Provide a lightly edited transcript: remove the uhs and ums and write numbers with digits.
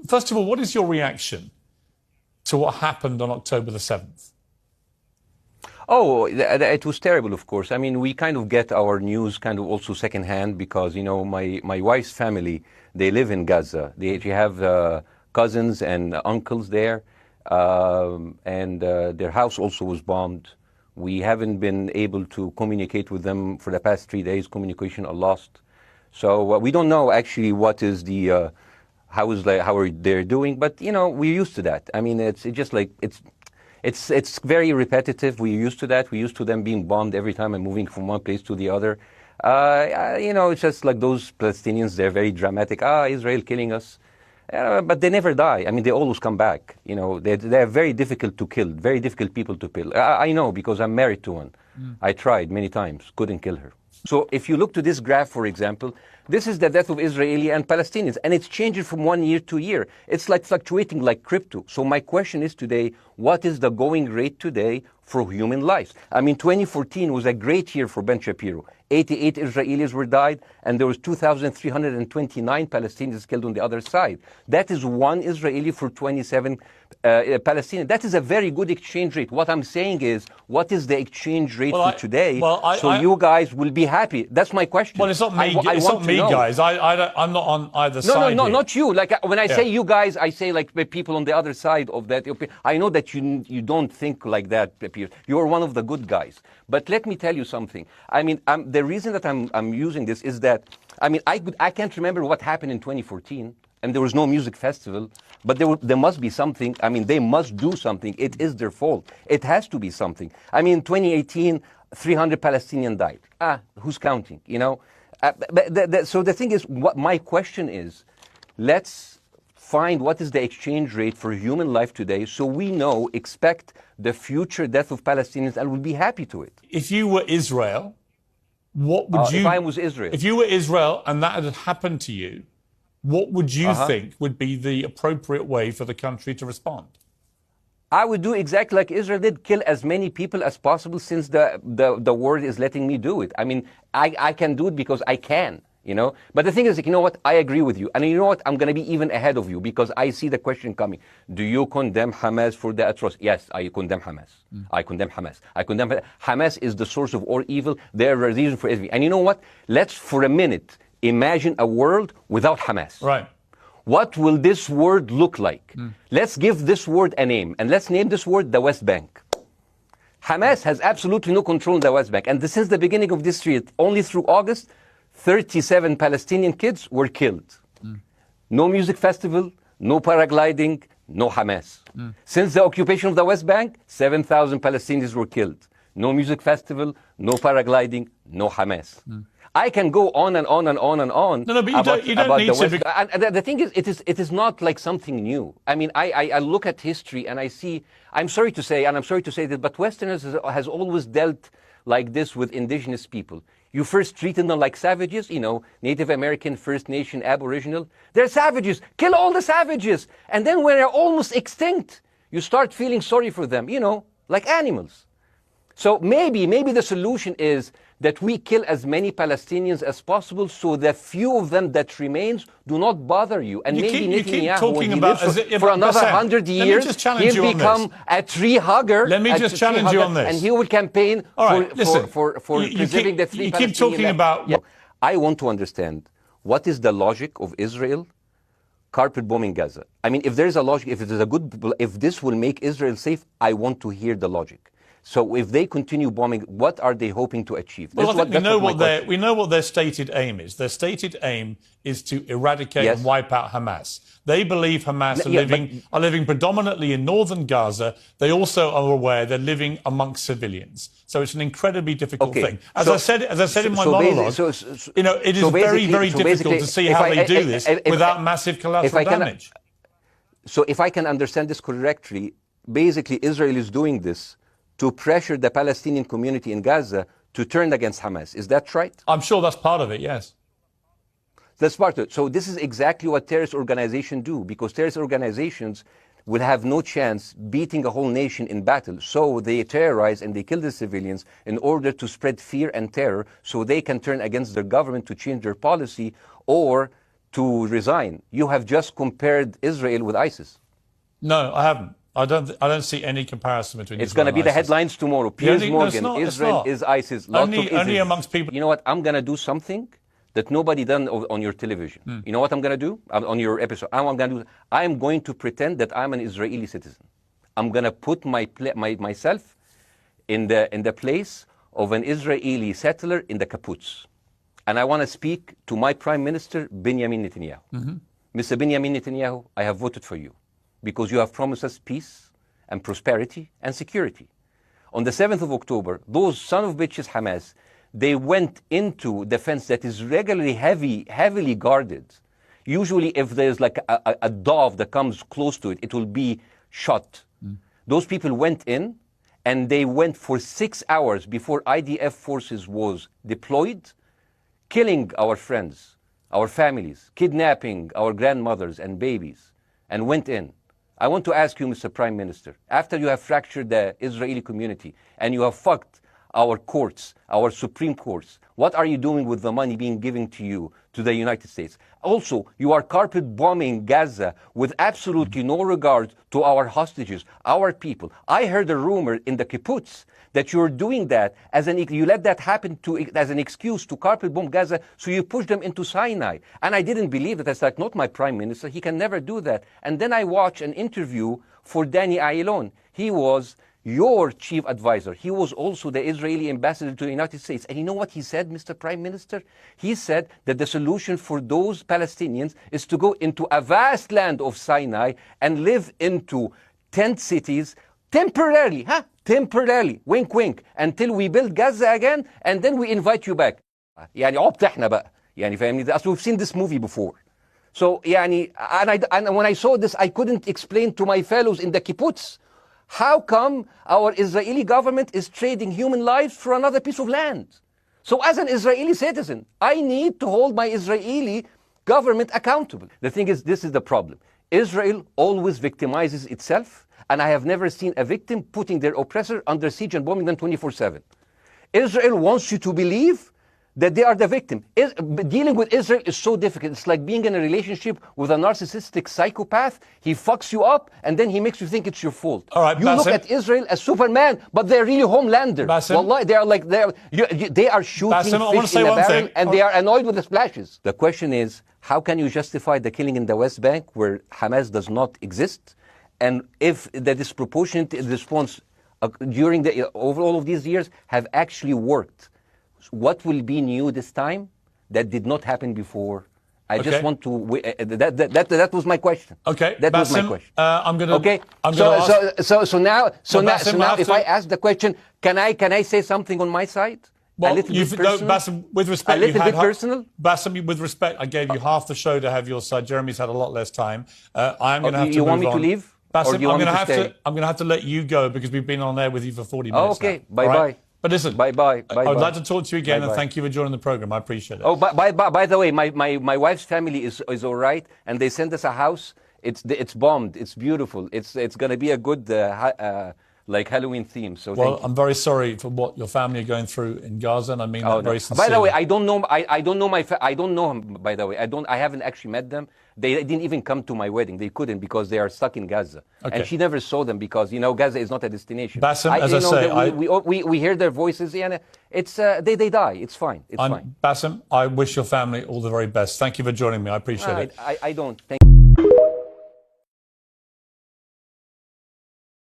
first of all, what is your reaction to what happened on October the 7th? Oh, it was terrible, of course. I mean, we kind of get our news kind of also secondhand because, you know, my wife's family, they live in Gaza. They have cousins and uncles there, and their house also was bombed. We haven't been able to communicate with them for the past 3 days. Communication are lost. So we don't know actually what is the, how are they doing, but, you know, we're used to that. I mean, it's just like, it's very repetitive. We're used to that. We're used to them being bombed every time and moving from one place to the other. You know, it's just like those Palestinians, they're very dramatic. Israel killing us. But they never die. I mean, they always come back. You know, they're very difficult to kill, very difficult people to kill. I know because I'm married to one. I tried many times, couldn't kill her. So if you look to this graph, for example, this is the death of Israeli and Palestinians, and it's changing from 1 year to year. It's like fluctuating like crypto. So my question is today, what is the going rate today for human lives? I mean, 2014 was a great year for Ben Shapiro. 88 Israelis were died, and there was 2,329 Palestinians killed on the other side. That is one Israeli for 27 Palestinians. That is a very good exchange rate. What I'm saying is, what is the exchange rate for today? So you guys will be happy. That's my question. Well, it's not me. It's not me, guys. I'm not on either side. No, not you. Like when I say you guys, I say like people on the other side of that. I know that you don't think like that, Pierre. You're one of the good guys. But let me tell you something. I mean, the reason that I'm using this is that, I mean, I can't remember what happened in 2014, and there was no music festival, but there must be something. I mean, they must do something. It is their fault. It has to be something. I mean, 2018, 300 Palestinians died. Who's counting, you know? So the thing is, what my question is, let's find what is the exchange rate for human life today so we know, expect the future death of Palestinians and we'll be happy to it. If you were Israel, what would you... If I was Israel. If you were Israel and that had happened to you, what would you think would be the appropriate way for the country to respond? I would do exactly like Israel did, kill as many people as possible since the world is letting me do it. I mean, I can do it because I can, you know. But the thing is, you know what, I agree with you. And you know what, I'm going to be even ahead of you because I see the question coming. Do you condemn Hamas for the atrocity? Yes, I condemn Hamas. I condemn Hamas. Hamas is the source of all evil. They're a reason for everything. And you know what, let's for a minute imagine a world without Hamas. Right. What will this world look like? Let's give this word a name, and let's name this word the West Bank. Hamas has absolutely no control in the West Bank, and since the beginning of this year, only through August, 37 Palestinian kids were killed. No music festival, no paragliding, no Hamas. Since the occupation of the West Bank, 7,000 Palestinians were killed. No music festival, no paragliding, no Hamas. I can go on and on and on and on. No, but you don't need to. And the thing is, it is not like something new. I mean, I look at history and I see, I'm sorry to say, and I'm sorry to say this, but Westerners has always dealt like this with indigenous people. You first treated them like savages, you know, Native American, First Nation, Aboriginal. They're savages. Kill all the savages. And then when they're almost extinct, you start feeling sorry for them, you know, like animals. So maybe the solution is that we kill as many Palestinians as possible so the few of them that remains do not bother you. And maybe Netanyahu, when he lives for another 100 years, he'll become a tree hugger. Let me just challenge you on this. And he will campaign for preserving the three Palestinians. You keep talking about... Yeah. I want to understand, what is the logic of Israel carpet bombing Gaza? I mean, if there's a logic, if this will make Israel safe, I want to hear the logic. So if they continue bombing, what are they hoping to achieve? Well, I think we know what their stated aim is. Their stated aim is to eradicate and wipe out Hamas. They believe Hamas are living predominantly in northern Gaza. They also are aware they're living amongst civilians. So it's an incredibly difficult thing. As I said in my monologue, you know, it is very, very difficult to see how they do this without massive collateral damage. So if I can understand this correctly, basically Israel is doing this to pressure the Palestinian community in Gaza to turn against Hamas. Is that right? I'm sure that's part of it, yes. That's part of it. So this is exactly what terrorist organizations do, because terrorist organizations will have no chance beating a whole nation in battle. So they terrorize and they kill the civilians in order to spread fear and terror so they can turn against their government to change their policy or to resign. You have just compared Israel with ISIS. No, I haven't. I don't see any comparison between It's going to be the headlines tomorrow. Piers Morgan, Israel is ISIS. Only amongst people. You know what? I'm going to do something that nobody done on your television. You know what I'm going to do on your episode? I'm going to pretend that I'm an Israeli citizen. I'm going to put myself in the place of an Israeli settler in the kibbutz. And I want to speak to my Prime Minister, Benjamin Netanyahu. Mr. Benjamin Netanyahu, I have voted for you because you have promised us peace and prosperity and security. On the 7th of October, those son of bitches Hamas, they went into the fence that is regularly heavily guarded. Usually if there's like a dove that comes close to it, it will be shot. Those people went in and they went for 6 hours before IDF forces was deployed, killing our friends, our families, kidnapping our grandmothers and babies, and went in. I want to ask you, Mr. Prime Minister, after you have fractured the Israeli community and you have fucked our courts, our Supreme Courts, what are you doing with the money being given to you, to the United States? Also, you are carpet bombing Gaza with absolutely no regard to our hostages, our people. I heard a rumor in the kibbutz that you're doing that you let that happen as an excuse to carpet bomb Gaza, so you push them into Sinai. And I didn't believe it. I was like, not my Prime Minister, he can never do that. And then I watched an interview for Danny Ayalon. He was your chief advisor. He was also the Israeli ambassador to the United States. And you know what he said, Mr. Prime Minister? He said that the solution for those Palestinians is to go into a vast land of Sinai and live into tent cities temporarily, temporarily, wink wink, until we build Gaza again, and then we invite you back. يعني عبط احنا بقى. يعني فاهمني؟ We've seen this movie before. So يعني, and when I saw this, I couldn't explain to my fellows in the kibbutz, how come our Israeli government is trading human lives for another piece of land? So as an Israeli citizen, I need to hold my Israeli government accountable. The thing is, this is the problem. Israel always victimizes itself, and I have never seen a victim putting their oppressor under siege and bombing them 24/7. Israel wants you to believe that they are the victim. Dealing with Israel is so difficult. It's like being in a relationship with a narcissistic psychopath. He fucks you up, and then he makes you think it's your fault. All right, you look at Israel as Superman, but they're really Homelander. Wallahi, they are like they are shooting fish in a barrel, and they are annoyed with the splashes. The question is, how can you justify the killing in the West Bank where Hamas does not exist? And if the disproportionate response during over all of these years have actually worked, what will be new this time that did not happen before? I just want to. That was my question. Okay, that was my question. I'm gonna. Okay. So now, if I ask the question, can I say something on my side? Well, a little bit personal. Bassem, with respect, a little bit personal. Bassem, with respect, I gave you half the show to have your side. Jeremy's had a lot less time. I'm going to have to. You want move me on. to leave? Bassem, or do you want me to stay? I'm going to have to let you go because we've been on there with you for 40 minutes. Okay. Now, Bye bye. Right? But listen, bye. I would like to talk to you again, and thank you for joining the program. I appreciate it. Oh, by the way, my wife's family is all right, and they sent us a house. It's bombed. It's beautiful. It's going to be a good like Halloween theme. So well, I'm very sorry for what your family are going through in Gaza, and I mean that very sincerely. By the way, I don't know. I don't know I don't know him. By the way, I haven't actually met them. They didn't even come to my wedding. They couldn't because they are stuck in Gaza. Okay. And she never saw them because Gaza is not a destination. Bassem, as I say, we hear their voices. And it's they die. It's fine. It's fine. Bassem, I wish your family all the very best. Thank you for joining me. I appreciate it. I don't. Thank you.